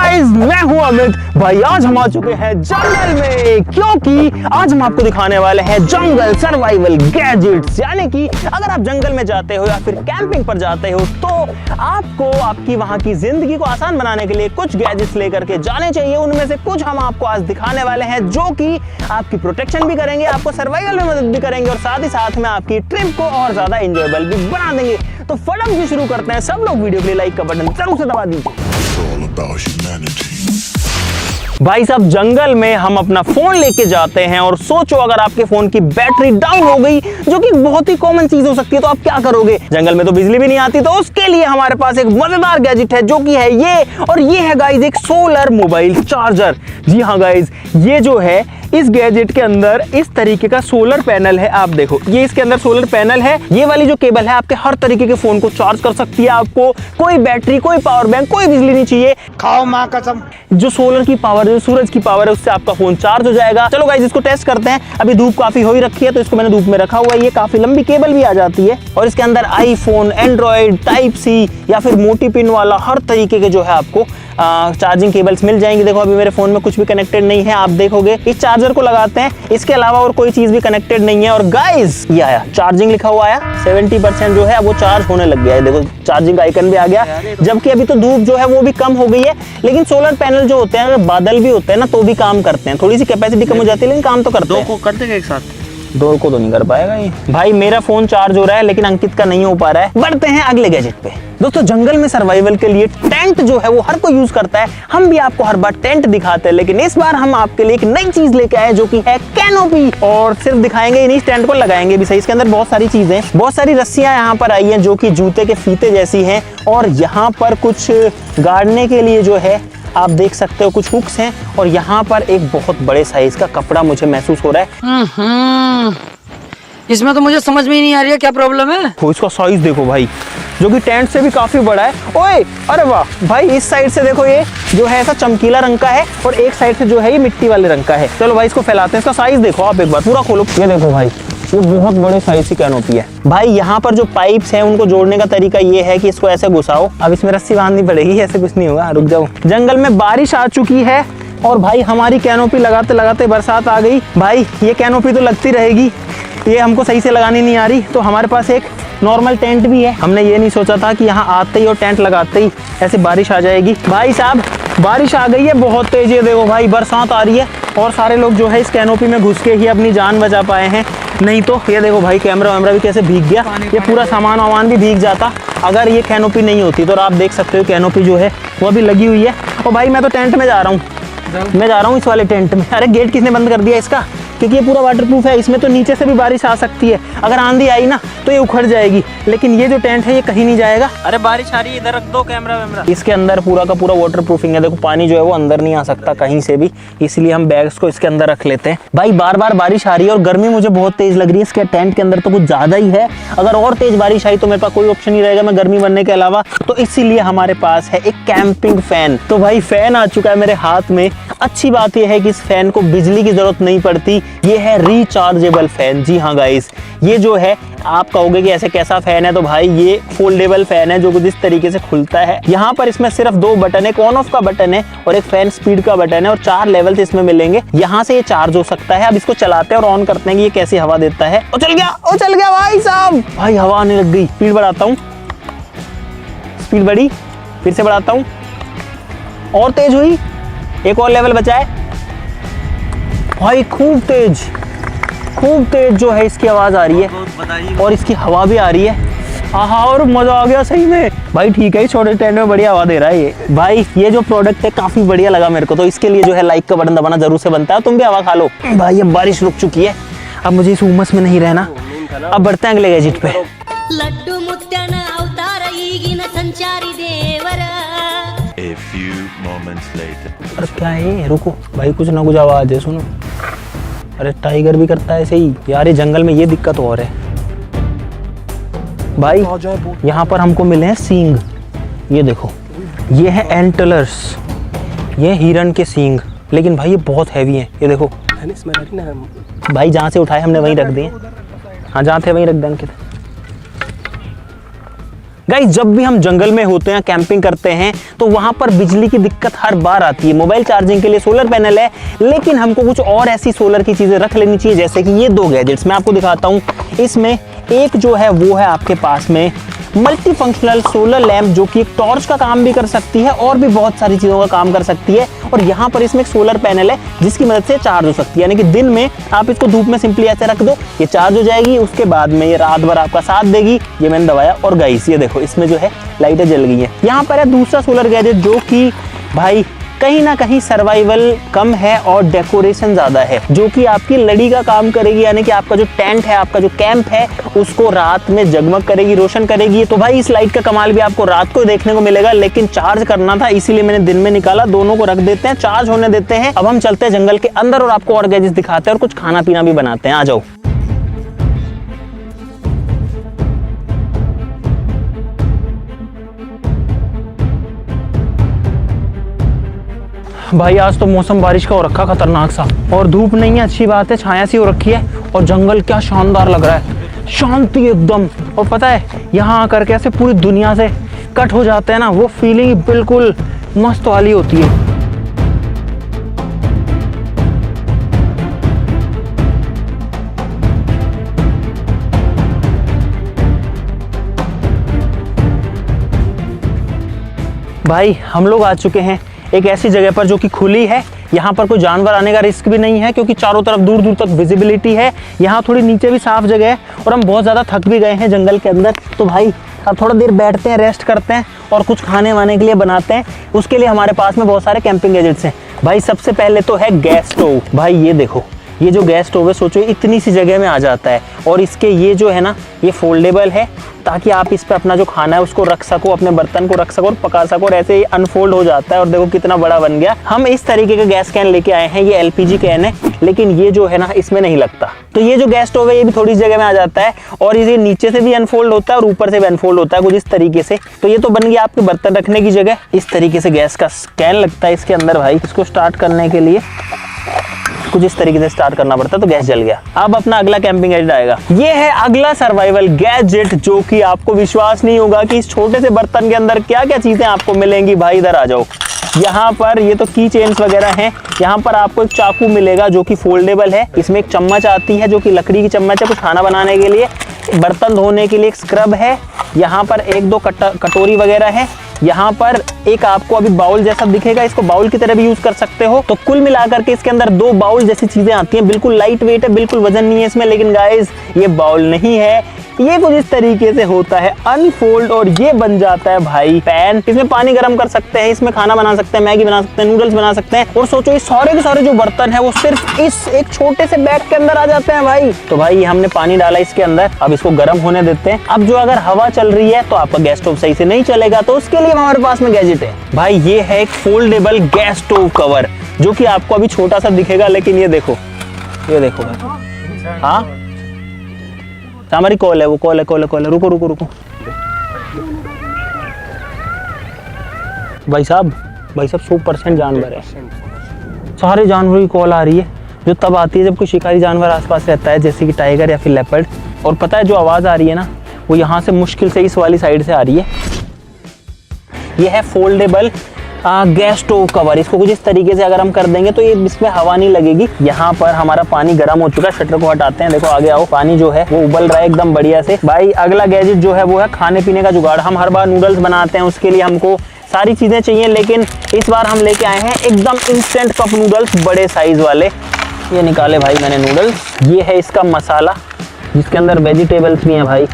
Guys, मैं हूं अमित भाई। आज हम आ चुके हैं जंगल में, क्योंकि आज हम आपको दिखाने वाले हैं जंगल सर्वाइवल गैजेट्स। यानी कि अगर आप जंगल में जाते हो या फिर कैंपिंग पर जाते हो तो आपको आपकी वहां की जिंदगी को आसान बनाने के लिए कुछ गैजेट्स लेकर के जाने चाहिए। उनमें से कुछ हम आपको आज दिखाने वाले हैं जो कि आपकी प्रोटेक्शन भी करेंगे, आपको सर्वाइवल में मदद भी करेंगे और साथ ही साथ में आपकी ट्रिप को और ज्यादा एंजॉयबल भी बना देंगे। तो फटाफट से शुरू करते हैं। सब लोग वीडियो के लिए लाइक का बटन जरूर से दबा दीजिए। भाई साहब, जंगल में हम अपना फोन लेके जाते हैं और सोचो अगर आपके फोन की बैटरी डाउन हो गई, जो कि बहुत ही कॉमन चीज हो सकती है, तो आप क्या करोगे? जंगल में तो बिजली भी नहीं आती, तो उसके लिए हमारे पास एक मजेदार गैजेट है जो कि है ये, और ये है गाइज एक सोलर मोबाइल चार्जर। जी हाँ गाइज, ये जो है इस गैजेट के अंदर इस तरीके का सोलर पैनल है। आप देखो, ये इसके अंदर सोलर पैनल है। ये वाली जो केबल है आपके हर तरीके के फोन को चार्ज कर सकती है। आपको कोई बैटरी, कोई पावर बैंक, कोई बिजली नहीं चाहिए। खाओ माँ कसम। जो सोलर की पावर, जो सूरज की पावर है, उससे आपका फोन चार्ज हो जाएगा। चलो गाइस, इसको टेस्ट करते हैं। अभी धूप काफी हो ही रखी है तो इसको मैंने धूप में रखा हुआ है। ये काफी लंबी केबल भी आ जाती है और इसके अंदर आईफोन, एंड्रॉइड, टाइप सी या फिर मोटी पिन वाला हर तरीके के जो है आपको चार्जिंग केबल्स मिल जाएंगी। देखो, अभी मेरे फोन में कुछ भी कनेक्टेड नहीं है। आप देखोगे इस चार्जर को लगाते हैं, इसके अलावा और कोई चीज भी कनेक्टेड नहीं है। और गाइस, ये आया चार्जिंग लिखा हुआ आया, 70% जो है वो चार्ज होने लग गया है। देखो, चार्जिंग का आइकन भी आ गया। जबकि अभी तो धूप जो है वो भी कम हो गई है, लेकिन सोलर पैनल जो होते हैं, अगर बादल भी होते हैं ना तो भी काम करते हैं। थोड़ी सी कैपेसिटी कम हो जाती है लेकिन काम तो करते हैं। दो को कर देगा एक साथ? दो को तो नहीं कर पाएगा ये। भाई, मेरा फोन चार्ज हो रहा है लेकिन अंकित का नहीं हो पा रहा है। बढ़ते हैं अगले गैजेट पे। दोस्तों, जंगल में सर्वाइवल के लिए टेंट जो है वो हर कोई यूज करता है। हम भी आपको हर बार टेंट दिखाते हैं, लेकिन इस बार हम आपके लिए एक नई चीज लेके आए जो कि है कैनोपी। और सिर्फ दिखाएंगे ही नहीं, टेंट को लगाएंगे भी सही। इसके अंदर बहुत सारी चीजें, बहुत सारी रस्सियां यहाँ पर आई हैं जो कि जूते के फीते जैसी हैं। और यहाँ पर कुछ गाड़ने के लिए जो है आप देख सकते हो कुछ हुक्स हैं। और यहाँ पर एक बहुत बड़े साइज का कपड़ा मुझे महसूस हो रहा है। इसमें तो मुझे समझ में ही नहीं आ रही है क्या प्रॉब्लम है। तो इसका साइज देखो भाई, जो कि टेंट से भी काफी बड़ा है। ओए, अरे वाह भाई, इस साइड से देखो, ये जो है ऐसा चमकीला रंग का है और एक साइड से जो है ये मिट्टी वाले रंग का है। चलो भाई, इसको फैलाते हैं। इसका साइज देखो आप एक बार, पूरा खोलो। ये देखो भाई, ये बहुत बड़े साइज की कैनोपी है भाई। यहाँ पर जो पाइप्स हैं उनको जोड़ने का तरीका ये है कि इसको ऐसे घुसाओ। अब इसमें रस्सी बांधनी पड़ेगी, ऐसे कुछ नहीं होगा। रुक जाओ। जंगल में बारिश आ चुकी है और भाई हमारी कैनोपी लगाते लगाते बरसात आ गई। भाई, ये कैनोपी तो लगती रहेगी, ये हमको सही से लगानी नहीं आ रही। तो हमारे पास एक नॉर्मल टेंट भी है। हमने ये नहीं सोचा था कि यहाँ आते ही और टेंट लगाते ही ऐसे बारिश आ जाएगी। भाई साहब, बारिश आ गई है, बहुत तेज है। देखो भाई, बरसात आ रही है और सारे लोग जो है इस कैनोपी में घुस के ही अपनी जान बचा पाए हैं। नहीं तो ये देखो भाई, कैमरा वैमरा भी कैसे भीग गया। ये पूरा सामान वामान भी भीग जाता अगर ये कैनोपी नहीं होती। तो आप देख सकते हो कैनोपी जो है वो अभी लगी हुई है। और भाई, मैं तो टेंट में जा रहा हूँ, मैं जा रहा हूँ इस वाले टेंट में। अरे, गेट किसने बंद कर दिया इसका? क्योंकि ये पूरा वाटरप्रूफ है। इसमें तो नीचे से भी बारिश आ सकती है। अगर आंधी आई ना तो ये उखड़ जाएगी, लेकिन ये जो टेंट है ये कहीं नहीं जाएगा। अरे बारिश आ रही है, इधर रख दो कैमरा वैमरा। इसके अंदर पूरा का पूरा वाटरप्रूफिंग है। देखो, पानी जो है वो अंदर नहीं आ सकता कहीं से भी, इसलिए हम बैग्स को इसके अंदर रख लेते हैं। भाई, बार बार बारिश आ रही है और गर्मी मुझे बहुत तेज लग रही है। इसके टेंट के अंदर तो कुछ ज्यादा ही है। अगर और तेज बारिश आई तो मेरे पास कोई ऑप्शन नहीं रहेगा मैं गर्मी बनने के अलावा। तो इसीलिए हमारे पास है एक कैंपिंग फैन। तो भाई, फैन आ चुका है मेरे हाथ में। अच्छी बात यह है कि इस फैन को बिजली की जरूरत नहीं पड़ती। ये है रिचार्जेबल फैन। जी हाँ गाइस, ये जो है आप कहोगे कि ऐसे कैसा फैन है, तो भाई ये फोल्डेबल फैन है जो कुछ इस तरीके से खुलता है। यहाँ पर इसमें सिर्फ दो बटन है, एक ऑन ऑफ का बटन है और एक फैन स्पीड का बटन है और 4 लेवल्स इसमें मिलेंगे। यहाँ से ये चार्ज हो सकता है। अब इसको चलाते हैं और ऑन करते हैं कि ये कैसी हवा देता है। ओ चल गया, ओ चल गया भाई साहब। भाई, हवा आने लग गई। स्पीड बढ़ाता हूँ, स्पीड बढ़ी, फिर से बढ़ाता हूँ, और तेज हुई, एक और लेवल बचा है। भाई, खूब तेज जो है इसकी आवाज आ रही है और इसकी हवा भी आ रही है। आहा, और मजा आ गया सही में। भाई ठीक है, छोटे टेंट में बढ़िया हवा दे रहा है ये। भाई, ये जो प्रोडक्ट है काफी बढ़िया लगा मेरे को, तो इसके लिए जो है लाइक का बटन दबाना जरूर से बनता है। तुम भी हवा खा लो। भाई, अब बारिश रुक चुकी है, अब मुझे इस उमस में नहीं रहना। अब बढ़ते हैं अगले गैजेट पे। लड्डू मुत्यान अवतार ईगिन संचारी देवर। A few moments later. अरे क्या है ये? रुको भाई, कुछ ना कुछ आवाज है, सुनो। अरे, टाइगर भी करता है ऐसे ही यार। ये जंगल में ये दिक्कत और है भाई। यहाँ पर हमको मिले हैं सींग। ये देखो, ये है एंटलर्स, ये हिरन के सींग। लेकिन भाई ये बहुत हैवी हैं। ये देखो भाई, जहाँ से उठाए हमने वहीं रख दिए। हाँ, जहाँ थे वहीं रख दें अंकित। गाइस जब भी हम जंगल में होते हैं, कैंपिंग करते हैं, तो वहां पर बिजली की दिक्कत हर बार आती है। मोबाइल चार्जिंग के लिए सोलर पैनल है, लेकिन हमको कुछ और ऐसी सोलर की चीजें रख लेनी चाहिए, जैसे कि ये 2 गैजेट्स मैं आपको दिखाता हूँ। इसमें एक जो है वो है आपके पास में मल्टी फंक्शनल सोलर लैंप, जो कि एक टॉर्च का काम भी कर सकती है और भी बहुत सारी चीज़ों का काम कर सकती है। और यहाँ पर इसमें एक सोलर पैनल है जिसकी मदद से चार्ज हो सकती है, यानी कि दिन में आप इसको धूप में सिंपली ऐसे रख दो, ये चार्ज हो जाएगी, उसके बाद में ये रात भर आपका साथ देगी। ये मैंने दबाया और गाइस ये देखो इसमें जो है लाइटें जल गई हैं। यहाँ पर है दूसरा सोलर गैजेट, जो कि भाई कहीं ना कहीं सर्वाइवल कम है और डेकोरेशन ज्यादा है, जो कि आपकी लड़ी का काम करेगी, यानी कि आपका जो टेंट है, आपका जो कैंप है, उसको रात में जगमग करेगी, रोशन करेगी। तो भाई इस लाइट का कमाल भी आपको रात को देखने को मिलेगा, लेकिन चार्ज करना था इसीलिए मैंने दिन में निकाला। दोनों को रख देते हैं, चार्ज होने देते हैं। अब हम चलते हैं जंगल के अंदर और आपको और गैजेट्स दिखाते हैं और कुछ खाना पीना भी बनाते हैं। आ जाओ। भाई आज तो मौसम बारिश का हो रखा खतरनाक सा, और धूप नहीं है, अच्छी बात है, छाया सी हो रखी है। और जंगल क्या शानदार लग रहा है, शांति एकदम। और पता है यहाँ आकर के ऐसे पूरी दुनिया से कट हो जाते हैं ना, वो फीलिंग बिल्कुल मस्त वाली होती है। भाई हम लोग आ चुके हैं एक ऐसी जगह पर जो कि खुली है। यहाँ पर कोई जानवर आने का रिस्क भी नहीं है, क्योंकि चारों तरफ दूर दूर तक विजिबिलिटी है। यहाँ थोड़ी नीचे भी साफ जगह है, और हम बहुत ज़्यादा थक भी गए हैं जंगल के अंदर। तो भाई अब थोड़ा देर बैठते हैं, रेस्ट करते हैं और कुछ खाने वाने के लिए बनाते हैं। उसके लिए हमारे पास में बहुत सारे कैंपिंग गैजेट्स हैं। भाई सबसे पहले तो है गैस स्टोव। भाई ये देखो, ये जो गैस स्टोव है, सोचो इतनी सी जगह में आ जाता है, और इसके ये जो है ना, ये फोल्डेबल है, ताकि आप इस पे अपना जो खाना है उसको रख सको, अपने बर्तन को रख सको और पका सको, और ऐसे ही अनफोल्ड हो जाता है। और देखो कितना बड़ा बन गया। हम इस तरीके का गैस कैन लेके आए हैं, ये LPG कैन है, लेकिन ये जो है ना इसमें नहीं लगता। तो ये जो गैस स्टोव है ये भी थोड़ी जगह में आ जाता है, और ये नीचे से भी अनफोल्ड होता है और ऊपर से भी अनफोल्ड होता है कुछ इस तरीके से। तो ये तो बन गया आपके बर्तन रखने की जगह। इस तरीके से गैस का कैन लगता है इसके अंदर। भाई इसको स्टार्ट करने के लिए कुछ इस तरीके से स्टार्ट करना पड़ता है, तो गैस जल गया। अब अपना अगला कैंपिंग गैजेट आएगा। ये है अगला सर्वाइवल गैजेट, जो कि आपको विश्वास नहीं होगा कि इस छोटे से बर्तन के अंदर क्या क्या चीजें आपको मिलेंगी। भाई इधर आ जाओ। यहाँ पर ये तो की चेन्स वगैरह हैं। यहाँ पर आपको एक चाकू मिलेगा जो कि फोल्डेबल है। इसमें एक चम्मच आती है जो कि लकड़ी की चम्मच है, कुछ खाना बनाने के लिए। बर्तन धोने के लिए एक स्क्रब है। यहाँ पर 1-2 कटोरी वगैरह है। यहाँ पर एक आपको अभी बाउल जैसा दिखेगा, इसको बाउल की तरह भी यूज कर सकते हो। तो कुल मिलाकर के इसके अंदर 2 बाउल जैसी चीजें आती हैं। बिल्कुल लाइट वेट है, बिल्कुल वजन नहीं है इसमें। लेकिन गाइस ये बाउल नहीं है, ये कुछ इस तरीके से होता है अनफोल्ड, और ये बन जाता है भाई पैन। इसमें पानी गर्म कर सकते हैं, इसमें खाना बना सकते हैं, मैगी बना सकते हैं, नूडल्स बना सकते हैं। और सोचो ये सारे के सारे जो बर्तन है वो सिर्फ इस एक छोटे से बैग के अंदर आ जाते हैं भाई। तो भाई हमने पानी डाला इसके अंदर, अब इसको गर्म होने देते हैं। अब जो अगर हवा चल रही है तो आपका गैस स्टोव सही से नहीं चलेगा, तो उसके लिए हमारे पास में गैजेट है। भाई ये है एक फोल्डेबल गैस स्टोव कवर, जो कि आपको अभी छोटा सा दिखेगा, लेकिन ये देखो भाई। हाँ हमारी कॉल है, वो कॉल है। रुको। भाई साहब 100% जानवर है। सारे जानवरों की कॉल आ रही है, जो तब आती है जब कोई शिकारी जानवर आसपास रहता है, जैसे कि टाइगर या फिर लेपर्ड। और पता है जो आवाज़ आ रही है ना, वो यहाँ से मुश्किल से इस वाली साइड से आ रही है। ये है फोल्डेबल गैस स्टोव कवर। इसको कुछ इस तरीके से अगर हम कर देंगे तो ये इसमें हवा नहीं लगेगी। यहाँ पर हमारा पानी गर्म हो चुका है, शटर को हटाते हैं। देखो आगे आओ, पानी जो है वो उबल रहा है एकदम बढ़िया से। भाई अगला गैजेट जो है वो है खाने पीने का जुगाड़। हम हर बार नूडल्स बनाते हैं, उसके लिए हमको सारी चीजें चाहिए, लेकिन इस बार हम लेके आए हैं एकदम इंस्टेंट कप नूडल्स, बड़े साइज वाले। ये निकाले भाई मैंने नूडल्स। ये है इसका मसाला, जिसके अंदर वेजिटेबल्स भी हैं भाई,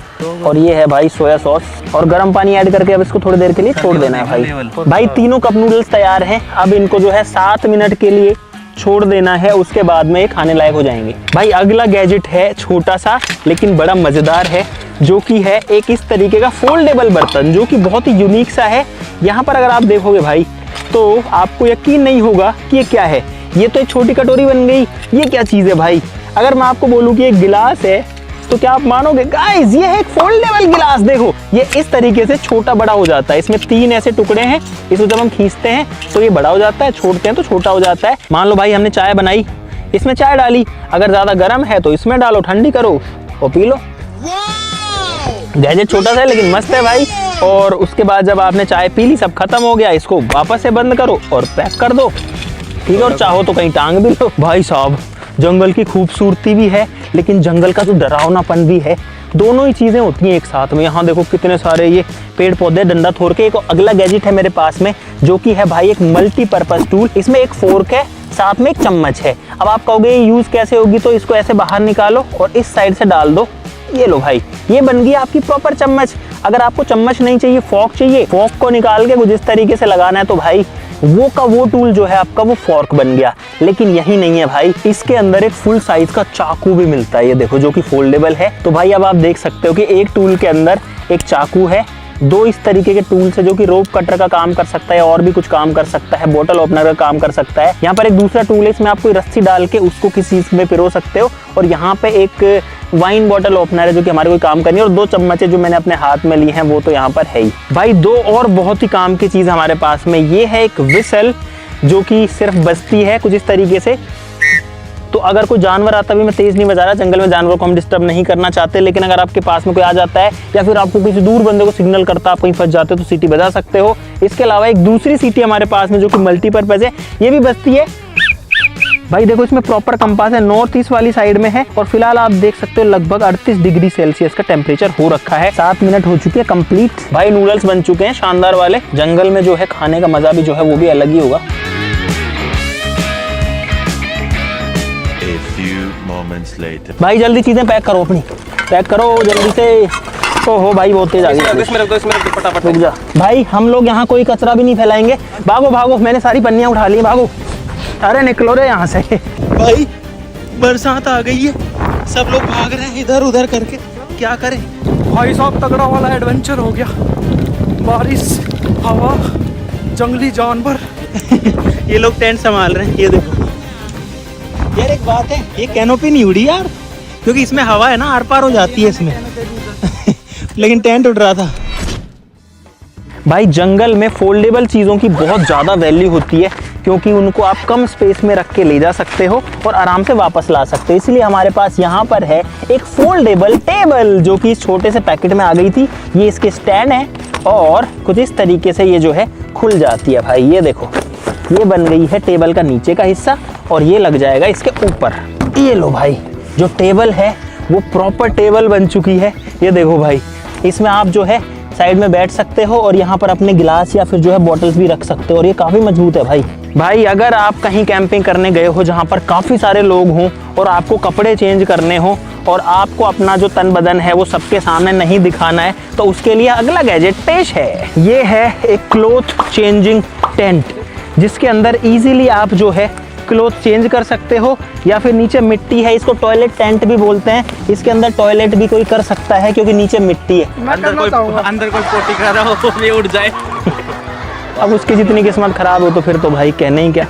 और ये है भाई सोया सॉस, और गर्म पानी ऐड करके अब इसको थोड़ी देर के लिए छोड़ देना है भाई। भाई तीनों कप नूडल्स तैयार हैं। अब इनको जो है 7 मिनट के लिए छोड़ देना है, उसके बाद में ये खाने लायक हो जाएंगे। भाई अगला गैजेट है छोटा सा लेकिन बड़ा मजेदार है, जो कि है एक इस तरीके का फोल्डेबल बर्तन, जो कि बहुत ही यूनिक सा है। यहाँ पर अगर आप देखोगे भाई तो आपको यकीन नहीं होगा कि ये क्या है। ये तो एक छोटी कटोरी बन गई, ये क्या चीज़ है भाई। अगर मैं आपको बोलूँ कि एक गिलास है तो क्या आप मानोगे? गाइस ये है एक फोल्डेबल गिलास। देखो ये इस तरीके से छोटा बड़ा हो जाता है। इसमें 3 ऐसे टुकड़े हैं, इसको जब हम खींचते हैं तो ये बड़ा हो जाता है, छोड़ते हैं तो छोटा हो जाता है। मान लो भाई हमने चाय बनाई, इसमें चाय डाली, अगर ज्यादा गर्म है तो इसमें डालो, ठंडी करो और पी लो। गैजेट छोटा सा है लेकिन मस्त है भाई। और उसके बाद जब आपने चाय पी ली, सब खत्म हो गया, इसको वापस से बंद करो और पैक कर दो। ठीक है, और चाहो तो कहीं टांग भी लो। भाई साहब, जंगल की खूबसूरती भी है लेकिन जंगल का जो डरावनापन भी है, दोनों ही चीज़ें होती हैं एक साथ में। यहाँ देखो कितने सारे ये पेड़ पौधे, डंडा थोड़ के। एक अगला गैजेट है मेरे पास में जो कि है भाई एक मल्टीपर्पज़ टूल। इसमें एक फोर्क है, साथ में एक चम्मच है। अब आप कहोगे ये यूज़ कैसे होगी, तो इसको ऐसे बाहर निकालो और इस साइड से डाल दो। ये लो भाई, ये बन गई आपकी प्रॉपर चम्मच। अगर आपको चम्मच नहीं चाहिए, फोर्क चाहिए, फोर्क को निकाल के कुछ इस तरीके से लगाना है तो भाई वो का वो टूल जो है आपका वो फोर्क बन गया। लेकिन यही नहीं है भाई, इसके अंदर एक फुल साइज का चाकू भी मिलता है, ये देखो, जो कि फोल्डेबल है। तो भाई अब आप देख सकते हो कि एक टूल के अंदर एक चाकू है, दो इस तरीके के टूल्स है जो कि रोप कटर का काम कर सकता है और भी कुछ काम कर सकता है, बोतल ओपनर का काम कर सकता है। यहाँ पर एक दूसरा टूल है, इसमें आप कोई रस्सी डाल के उसको किसी चीज में पिरो सकते हो। और यहाँ पे एक वाइन बॉटल ओपनर है जो कि हमारे कोई काम करनी है। और दो चम्मचे जो मैंने अपने हाथ में ली हैं वो तो यहाँ पर है ही। भाई दो और बहुत ही काम की चीज हमारे पास में, ये है एक विसल जो कि सिर्फ बजती है कुछ इस तरीके से। तो अगर कोई जानवर आता भी, मैं तेज नहीं बजा रहा, जंगल में जानवर को हम डिस्टर्ब नहीं करना चाहते, लेकिन अगर आपके पास में कोई आ जाता है या फिर आपको किसी दूर बंदे को सिग्नल करता, आप कहीं फंस जाते हो तो सीटी बजा सकते हो। इसके अलावा एक दूसरी सीटी हमारे पास में जो कि मल्टीपर्पज है, ये भी बजती है। भाई देखो, इसमें प्रॉपर कंपास है, नॉर्थ ईस्ट वाली साइड में है। और फिलहाल आप देख सकते हो लगभग 38 डिग्री सेल्सियस का टेम्परेचर हो रखा है। 7 मिनट हो चुके हैं कंप्लीट। भाई नूडल्स बन चुके हैं शानदार वाले। जंगल में जो है खाने का मजा भी जो है वो भी अलग ही होगा। A few moments later. भाई जल्दी चीजें पैक करो, अपनी पैक करो जल्दी से। ओहो भाई बहुत तेज आ गई। फटाफट। रुक जा भाई, हम लोग यहाँ कोई कचरा भी नहीं फैलाएंगे। भागो भागो, मैंने सारी पन्नियाँ उठा ली, भागो। अरे निकलो रे यहाँ से। भाई बरसात आ गई है, सब लोग भाग रहे हैं इधर उधर करके, क्या करें? भाई साहब तगड़ा वाला एडवेंचर हो गया। बारिश, हवा, जंगली जानवर। ये लोग टेंट संभाल रहे हैं, ये देखो। यार एक बात है, ये कैनोपी नहीं उड़ी यार, क्योंकि इसमें हवा है ना, आर पार हो जाती है इसमें। लेकिन टेंट उड़ रहा था। भाई जंगल में फोल्डेबल चीज़ों की बहुत ज़्यादा वैल्यू होती है, क्योंकि उनको आप कम स्पेस में रख के ले जा सकते हो और आराम से वापस ला सकते हो। इसलिए हमारे पास यहाँ पर है एक फोल्डेबल टेबल जो कि इस छोटे से पैकेट में आ गई थी। ये इसके स्टैंड है और कुछ इस तरीके से ये जो है खुल जाती है। भाई ये देखो, ये बन गई है टेबल का नीचे का हिस्सा और ये लग जाएगा इसके ऊपर। ये लो भाई, जो टेबल है वो प्रॉपर टेबल बन चुकी है। ये देखो भाई, इसमें आप जो है साइड में बैठ सकते हो और यहाँ पर अपने गिलास या फिर जो है बॉटल्स भी रख सकते हो और ये काफ़ी मजबूत है भाई अगर आप कहीं कैंपिंग करने गए हो जहाँ पर काफ़ी सारे लोग हों और आपको कपड़े चेंज करने हो और आपको अपना जो तन बदन है वो सबके सामने नहीं दिखाना है, तो उसके लिए अगला गैजेट पेश है। ये है एक क्लॉथ चेंजिंग टेंट, जिसके अंदर इजीली आप जो है क्लॉथ चेंज कर सकते हो। या फिर नीचे मिट्टी है, इसको टॉयलेट टेंट भी बोलते हैं। इसके अंदर टॉयलेट भी कोई कर सकता है क्योंकि नीचे मिट्टी है। अंदर कोई पोटी कर रहा हो तो ये उड़ जाए। अब उसकी जितनी किस्मत खराब हो तो फिर तो भाई कहने ही क्या।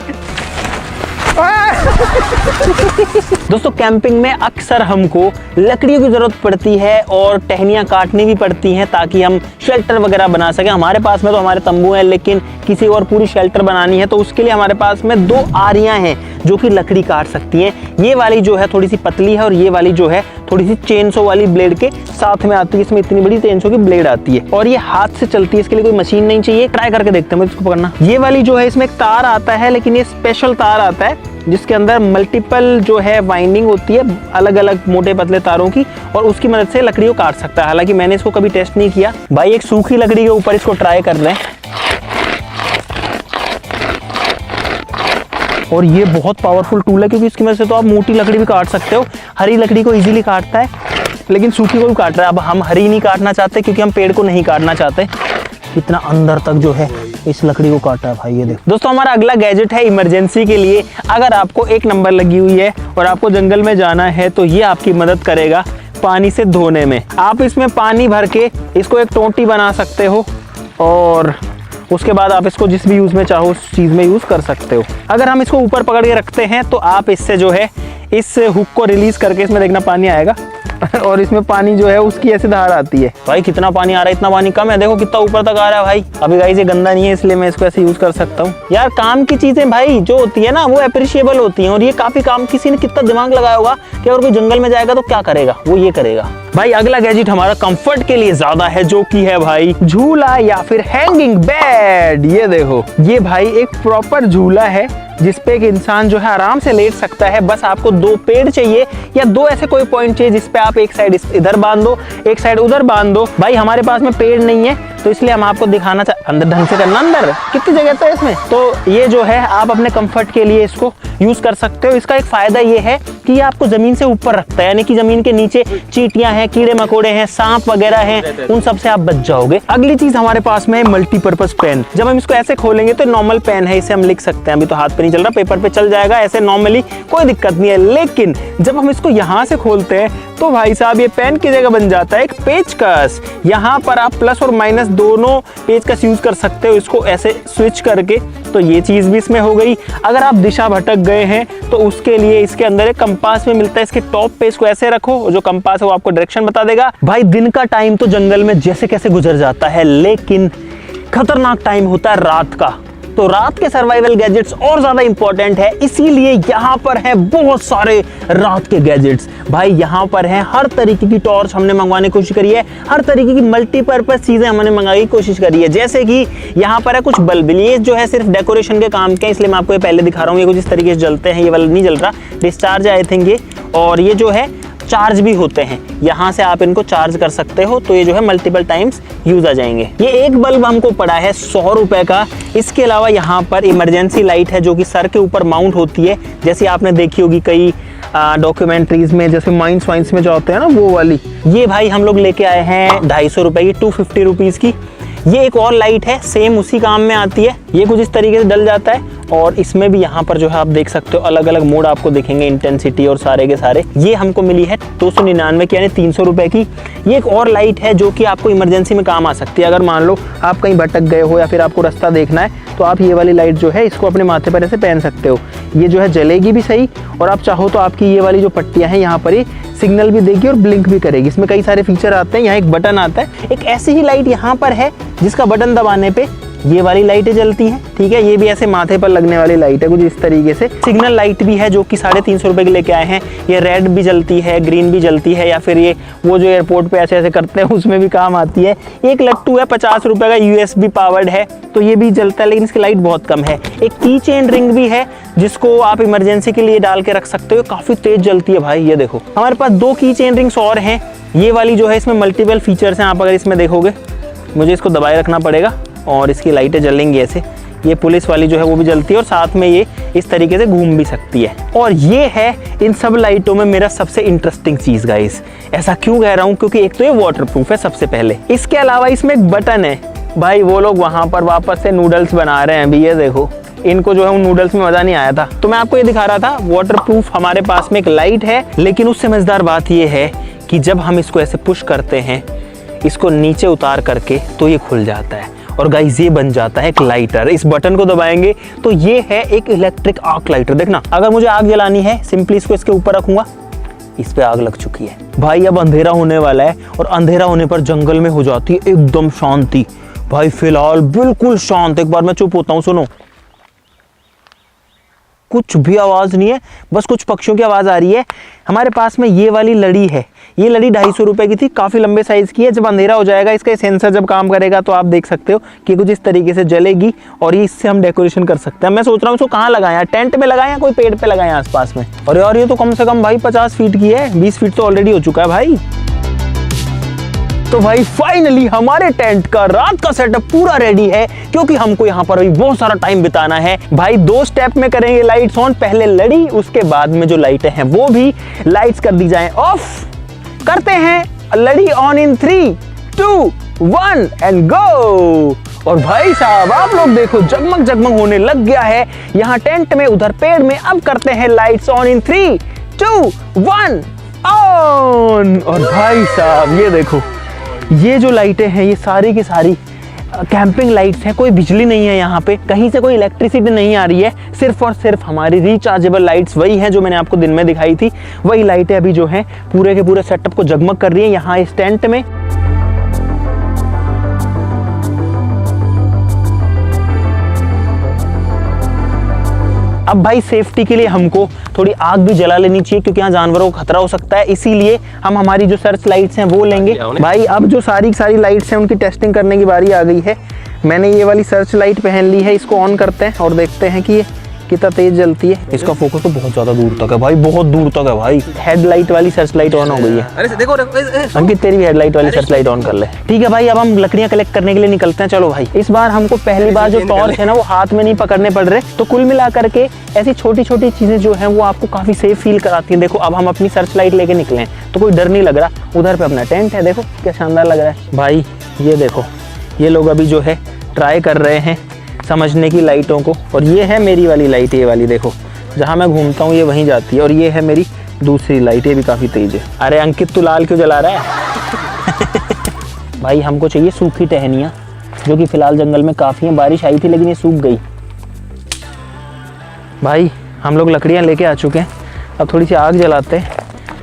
दोस्तों कैंपिंग में अक्सर हमको लकड़ियों की जरूरत पड़ती है और टहनियाँ काटनी भी पड़ती हैं ताकि हम शेल्टर वगैरह बना सकें। हमारे पास में तो हमारे तंबू हैं, लेकिन किसी और पूरी शेल्टर बनानी है तो उसके लिए हमारे पास में 2 आरियां हैं जो कि लकड़ी काट सकती हैं। ये वाली जो है थोड़ी सी पतली है और ये वाली जो है थोड़ी सी चेनसो वाली ब्लेड के साथ में आती है। इसमें इतनी बड़ी चेनसो की ब्लेड आती है और ये हाथ से चलती है, इसके लिए कोई मशीन नहीं चाहिए। ट्राई करके देखते हैं मुझे इसको पकड़ना। ये वाली जो है इसमें एक तार आता है, लेकिन ये स्पेशल तार आता है जिसके अंदर मल्टीपल जो है वाइंडिंग होती है अलग अलग मोटे पतले तारों की, और उसकी मदद से लकड़ी को काट सकता है। हालांकि मैंने इसको कभी टेस्ट नहीं किया। भाई एक सूखी लकड़ी के ऊपर इसको ट्राई कर रहे हैं और ये बहुत पावरफुल टूल है क्योंकि इसकी मदद से तो आप मोटी लकड़ी भी काट सकते हो। हरी लकड़ी को इजीली काटता है लेकिन सूखी को भी काट रहा है। अब हम हरी नहीं काटना चाहते क्योंकि हम पेड़ को नहीं काटना चाहते। इतना अंदर तक जो है इस लकड़ी को काटा है भाई। ये देखो दोस्तों, हमारा अगला गैजेट है इमरजेंसी के लिए। अगर आपको 1 नंबर लगी हुई है और आपको जंगल में जाना है तो ये आपकी मदद करेगा पानी से धोने में। आप इसमें पानी भर के इसको एक टोंटी बना सकते हो और उसके बाद आप इसको जिस भी यूज़ में चाहो उस चीज़ में यूज़ कर सकते हो। अगर हम इसको ऊपर पकड़ के रखते हैं तो आप इससे जो है इस हुक को रिलीज करके इसमें देखना पानी आएगा और इसमें पानी जो है उसकी ऐसे धार आती है। भाई कितना पानी आ रहा है, इतना पानी कम है, देखो कितना ऊपर तक आ रहा है भाई। अभी गाइस ये गंदा नहीं है इसलिए मैं इसको ऐसे यूज कर सकता हूँ। यार काम की चीजें भाई जो होती है ना वो अप्रिशिएबल होती हैं, और ये काफी काम, किसी ने कितना दिमाग लगाया होगा कि अगर कोई जंगल में जाएगा तो क्या करेगा, वो ये करेगा। भाई अगला गैजेट हमारा कंफर्ट के लिए ज्यादा है, जो कि है भाई झूला या फिर हैंगिंग बेड। ये देखो, ये भाई एक प्रॉपर झूला है जिसपे एक इंसान जो है आराम से लेट सकता है। बस आपको 2 पेड़ चाहिए या 2 ऐसे कोई पॉइंट चाहिए जिसपे आप एक साइड इधर बांध दो, एक साइड उधर बांध दो। भाई हमारे पास में पेड़ नहीं है तो इसलिए हम आपको दिखाना अंदर ढंग से करना, अंदर कितनी जगह तो है इसमें। तो ये जो है आप अपने कंफर्ट के लिए इसको यूज कर सकते हो। इसका एक फायदा ये है कि ये आपको जमीन से ऊपर रखता है, यानी कि जमीन के नीचे चींटियां हैं, कीड़े मकोड़े हैं, सांप वगैरह हैं, उन सब से आप बच जाओगे। अगली चीज हमारे पास में है मल्टीपर्पज पेन। जब हम इसको ऐसे खोलेंगे तो नॉर्मल पेन है, इसे हम लिख सकते हैं। अभी तो हाथ पे नहीं चल रहा, पेपर पे चल जाएगा, ऐसे नॉर्मली कोई दिक्कत नहीं है। लेकिन जब हम इसको यहाँ से खोलते हैं तो भाई साहब ये पेन की जगह बन जाता है एक पेचकस। यहाँ पर आप प्लस और माइनस दोनों पेचकस यूज कर सकते हो इसको ऐसे स्विच करके। तो ये चीज भी इसमें हो गई। अगर आप दिशा भटक गए हैं तो उसके लिए इसके अंदर एक कंपास में मिलता है, इसके टॉप पे इसको ऐसे रखो, जो कंपास है वो आपको डायरेक्शन बता देगा। भाई दिन का टाइम तो जंगल में जैसे कैसे गुजर जाता है, लेकिन खतरनाक टाइम होता है रात का। तो रात के सर्वाइवल गैजेट्स और ज्यादा इंपॉर्टेंट है, इसीलिए यहाँ पर है बहुत सारे रात के गैजेट्स। भाई यहाँ पर है हर तरीके की टॉर्च हमने मंगवाने की कोशिश करी है, हर तरीके की मल्टीपर्पज चीजें हमने मंगाने की कोशिश करी है। जैसे कि यहाँ पर है कुछ बल्ब, ये जो है सिर्फ डेकोरेशन के काम के, इसलिए मैं आपको ये पहले दिखा रहा हूँ। ये कुछ इस तरीके से जलते हैं, ये वाला नहीं जल रहा, डिस्चार्ज आई थिंक ये। और ये जो है चार्ज भी होते हैं, यहाँ से आप इनको चार्ज कर सकते हो, तो ये जो है मल्टीपल टाइम्स यूज आ जाएंगे। ये एक बल्ब हमको पड़ा है 100 रुपए का। इसके अलावा यहाँ पर इमरजेंसी लाइट है जो कि सर के ऊपर माउंट होती है, जैसे आपने देखी होगी कई डॉक्यूमेंट्रीज में, जैसे माइंस वाइंस में जो होते हैं ना वो वाली। ये भाई हम लोग लेके आए हैं 250 रुपए की, 250 रुपीज की। ये एक और लाइट है, सेम उसी काम में आती है। ये कुछ इस तरीके से डल जाता है, और इसमें भी यहाँ पर जो है आप देख सकते हो अलग अलग मोड आपको दिखेंगे, इंटेंसिटी और सारे के सारे। ये हमको मिली है 299 की, यानी 300 रुपए की। ये एक और लाइट है जो कि आपको इमरजेंसी में काम आ सकती है। अगर मान लो आप कहीं भटक गए हो या फिर आपको रास्ता देखना है, तो आप ये वाली लाइट जो है इसको अपने माथे पर ऐसे पहन सकते हो। ये जो है जलेगी भी सही, और आप चाहो तो आपकी ये वाली जो पट्टियां हैं यहाँ पर ये सिग्नल भी देगी और ब्लिंक भी करेगी। इसमें कई सारे फीचर आते हैं। यहाँ एक बटन आता है, एक ऐसी ही लाइट यहाँ पर है जिसका बटन दबाने पे ये वाली लाइटें जलती हैं, ठीक है। ये भी ऐसे माथे पर लगने वाली लाइट है कुछ इस तरीके से। सिग्नल लाइट भी है जो कि 350 रुपए की लेके आए हैं। ये रेड भी जलती है, ग्रीन भी जलती है, या फिर ये वो जो एयरपोर्ट पे ऐसे ऐसे करते हैं उसमें भी काम आती है। एक लट्टू है 50 रुपए का, USB पावर्ड है, तो ये भी जलता है, लेकिन इसकी लाइट बहुत कम है। एक की चेन रिंग भी है जिसको आप इमरजेंसी के लिए डाल के रख सकते हो, काफी तेज जलती है भाई। ये देखो हमारे पास 2 की चेन रिंग्स और हैं। ये वाली जो है इसमें मल्टीपल फीचर्स हैं। आप अगर इसमें देखोगे, मुझे इसको दबाए रखना पड़ेगा और इसकी लाइटें जलेंगी ऐसे। ये पुलिस वाली जो है वो भी जलती है, और साथ में ये इस तरीके से घूम भी सकती है। और ये है इन सब लाइटों में मेरा सबसे इंटरेस्टिंग चीज गाइस। ऐसा क्यों कह रहा हूँ, क्योंकि एक तो ये वाटरप्रूफ है सबसे पहले। इसके अलावा इसमें एक बटन है। भाई वो लोग वहां पर वापस से नूडल्स बना रहे हैं अभी, ये देखो। इनको जो है उन नूडल्स में मजा नहीं आया था, तो मैं आपको ये दिखा रहा था। वाटरप्रूफ हमारे पास में एक लाइट है, लेकिन उससे मजेदार बात ये है कि जब हम इसको ऐसे पुश करते हैं, इसको नीचे उतार करके, तो ये खुल जाता है और गाइस ये बन जाता है एक लाइटर। इस बटन को दबाएंगे तो ये है एक इलेक्ट्रिक आर्क लाइटर। देखना, अगर मुझे आग जलानी है सिंपली इसको इसके ऊपर रखूंगा, इस पे आग लग चुकी है। भाई अब अंधेरा होने वाला है, और अंधेरा होने पर जंगल में हो जाती है एकदम शांति। भाई फिलहाल बिल्कुल शांत। एक बार मैं चुप होता हूँ, सुनो, कुछ भी आवाज नहीं है, बस कुछ पक्षियों की आवाज आ रही है। हमारे पास में ये वाली लड़ी है, ये लड़ी 250 रुपए की थी, काफी लंबे साइज की है। जब अंधेरा हो जाएगा, इसका सेंसर जब काम करेगा तो आप देख सकते हो कि कुछ इस तरीके से जलेगी, और ये इससे हम डेकोरेशन कर सकते हैं। मैं सोच रहा हूँ इसको कहाँ लगाएं, टेंट में लगाएं या कोई पेड़ पे लगाएं आसपास में। और यार ये तो कम से कम भाई 50 फीट की है, 20 फीट तो ऑलरेडी हो चुका है भाई। तो भाई फाइनली हमारे टेंट का रात का सेटअप पूरा रेडी है, क्योंकि हमको यहाँ पर अभी बहुत सारा टाइम बिताना है। भाई 2 स्टेप में करेंगे लाइट्स ऑन, पहले लड़ी, उसके बाद में जो लाइटें हैं वो भी लाइट्स कर दी जाएं ऑफ। करते हैं लड़ी ऑन इन 3, 2, 1 एंड गो। और भाई साहब आप लोग देखो, जगमग जगमग होने लग गया है यहाँ टेंट में, उधर पेड़ में। अब करते हैं लाइट्स ऑन इन 3, 2, 1 ऑन। और भाई साहब ये देखो, ये जो लाइटें हैं ये सारी की सारी कैंपिंग लाइट्स हैं, कोई बिजली नहीं है यहाँ पे, कहीं से कोई इलेक्ट्रिसिटी नहीं आ रही है, सिर्फ और सिर्फ हमारी रिचार्जेबल लाइट्स वही हैं जो मैंने आपको दिन में दिखाई थी। वही लाइटें अभी जो हैं पूरे के पूरे सेटअप को जगमग कर रही हैं यहाँ इस टेंट में। अब भाई सेफ्टी के लिए हमको थोड़ी आग भी जला लेनी चाहिए क्योंकि यहाँ जानवरों को खतरा हो सकता है, इसीलिए हम हमारी जो सर्च लाइट्स हैं वो लेंगे। भाई अब जो सारी लाइट्स हैं उनकी टेस्टिंग करने की बारी आ गई है। मैंने ये वाली सर्च लाइट पहन ली है, इसको ऑन करते हैं और देखते हैं कि ये कितना तेज जलती है। इसका फोकस तो बहुत ज्यादा दूर तक है भाई, बहुत दूर तक है भाई। हेडलाइट वाली सर्च लाइट ऑन हो गई है। अरे देखो अंकित तेरी भी हेडलाइट वाली सर्च लाइट ऑन कर ले। ठीक है भाई, अब हम लकड़ियां कलेक्ट करने के लिए निकलते हैं। चलो भाई, इस बार हमको पहली बार जो टॉर्च है ना वो हाथ में नहीं पकड़ने पड़ रहे, तो कुल मिला करके ऐसी छोटी छोटी चीजें जो है वो आपको काफी सेफ फील कराती है। देखो अब हम अपनी सर्च लाइट लेके निकले तो कोई डर नहीं लग रहा। उधर पे अपना टेंट है, देखो क्या शानदार लग रहा है भाई। ये देखो, ये लोग अभी जो है ट्राई कर रहे हैं समझने की लाइटों को, और ये है मेरी वाली लाइट, ये वाली देखो, जहाँ मैं घूमता हूँ ये वहीं जाती है, और ये है मेरी दूसरी लाइट, ये भी काफ़ी तेज है। अरे अंकित तू लाल क्यों जला रहा है? भाई हमको चाहिए सूखी टहनियाँ, जो कि फ़िलहाल जंगल में काफ़ी हैं। बारिश आई थी लेकिन ये सूख गई। भाई हम लोग लकड़ियाँ लेके आ चुके हैं, अब थोड़ी सी आग जलाते हैं।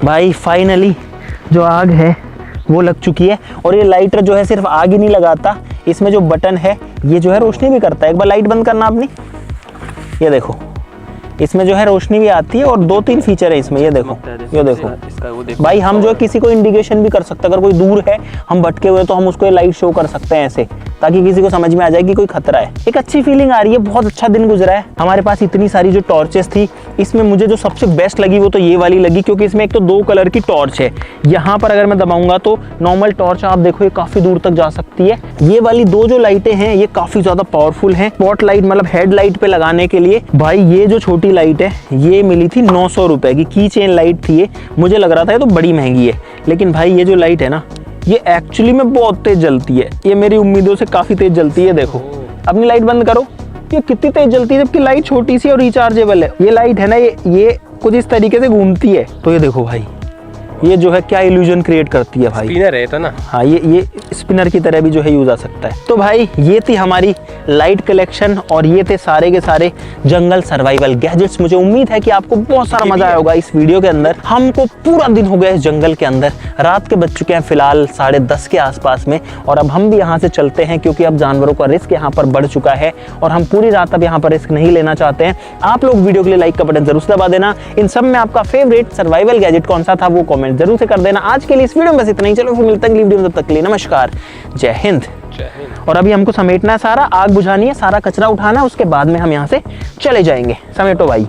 भाई फाइनली जो आग है वो लग चुकी है, और ये लाइटर जो है सिर्फ आग ही नहीं लगाता, इसमें जो बटन है ये जो है रोशनी भी करता है। एक बार लाइट बंद करना अपनी, ये देखो इसमें जो है रोशनी भी आती है, और 2-3 फीचर है इसमें, ये देखो ये देखो। भाई हम जो है किसी को इंडिकेशन भी कर सकते हैं, अगर कोई दूर है हम भटके हुए तो हम उसको ये लाइट शो कर सकते हैं ऐसे, ताकि किसी को समझ में आ जाए कि कोई खतरा है। एक अच्छी फीलिंग आ रही है, बहुत अच्छा दिन गुजरा है। हमारे पास इतनी सारी जो टॉर्चेस थी, इसमें मुझे जो सबसे बेस्ट लगी वो तो ये वाली लगी, क्योंकि इसमें एक तो 2 कलर की टॉर्च है। यहाँ पर अगर मैं दबाऊंगा तो नॉर्मल टॉर्च आप देखो ये काफी दूर तक जा सकती है। ये वाली 2 जो लाइटें हैं ये काफी ज्यादा पावरफुल हैं, स्पॉट लाइट मतलब हेडलाइट पे लगाने के लिए। भाई ये जो छोटी लाइट है ये मिली थी 900 रुपए की, की चेन लाइट थी ये। मुझे लग रहा था ये तो बड़ी महंगी है, लेकिन भाई ये जो लाइट है ना ये एक्चुअली में बहुत तेज जलती है, ये मेरी उम्मीदों से काफी तेज जलती है। देखो अपनी लाइट बंद करो, ये कितनी तेज जलती है, जबकि लाइट छोटी सी और रिचार्जेबल है। ये लाइट है ना ये कुछ इस तरीके से घूमती है, तो ये देखो भाई ये जो है क्या इल्यूजन क्रिएट करती है भाई। स्पिनर है तो ना, हाँ ये स्पिनर की तरह भी जो है यूज आ सकता है। तो भाई ये थी हमारी लाइट कलेक्शन, और ये थे सारे के सारे जंगल सर्वाइवल गैजेट्स। मुझे उम्मीद है कि आपको बहुत सारा मजा आया होगा इस वीडियो के अंदर। हमको पूरा दिन हो गया इस जंगल के अंदर, रात के बज चुके हैं फिलहाल 10:30 के आसपास में, और अब हम भी यहाँ से चलते हैं क्योंकि अब जानवरों का रिस्क यहाँ पर बढ़ चुका है, और हम पूरी रात अब यहाँ पर रिस्क नहीं लेना चाहते हैं। आप लोग वीडियो के लिए लाइक का बटन जरूर दबा देना। इन सब में आपका फेवरेट सर्वाइवल गैजेट कौन सा था वो कमेंट जरूर से कर देना। आज के लिए इस वीडियो में बस इतना ही, चलो फिर मिलते हैं अगली वीडियो में, तब तक के लिए नमस्कार, जय हिंद। और अभी हमको समेटना है सारा, आग बुझानी है, सारा कचरा उठाना है, उसके बाद में हम यहाँ से चले जाएंगे। समेटो भाई।